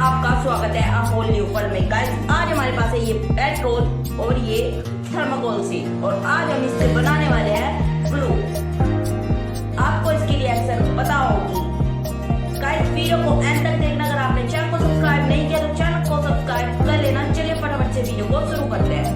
आपका स्वागत है अमोल न्यू पर में। गाइस आज हमारे पास है ये पेट्रोल और ये थर्माकोल से, और आज हम इससे बनाने वाले हैं ग्लू। आपको इसकी रिएक्शन पता होगी। गाइस वीडियो को एंड तक देखना। अगर आपने चैनल को सब्सक्राइब नहीं किया तो चैनल को सब्सक्राइब कर लेना। चलिए फटाफट से वीडियो को शुरू करते हैं।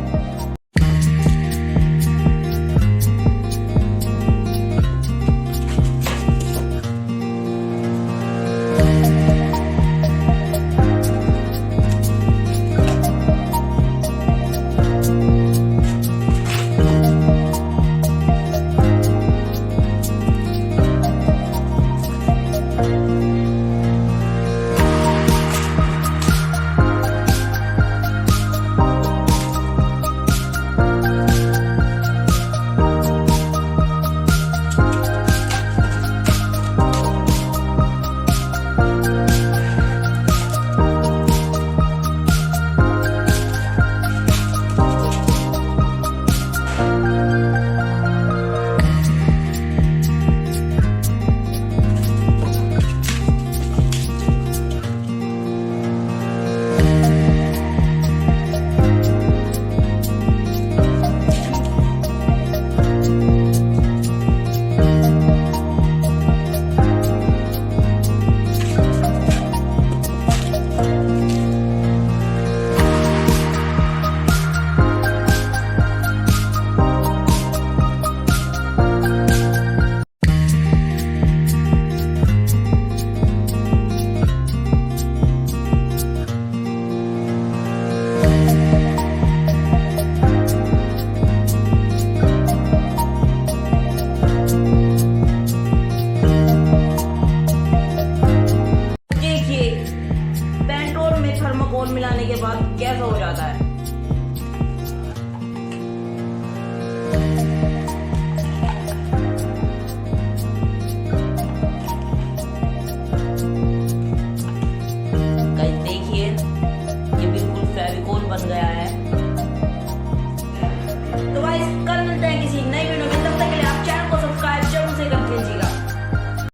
थर्माकोल मिलाने के बाद कैसा हो जाता है।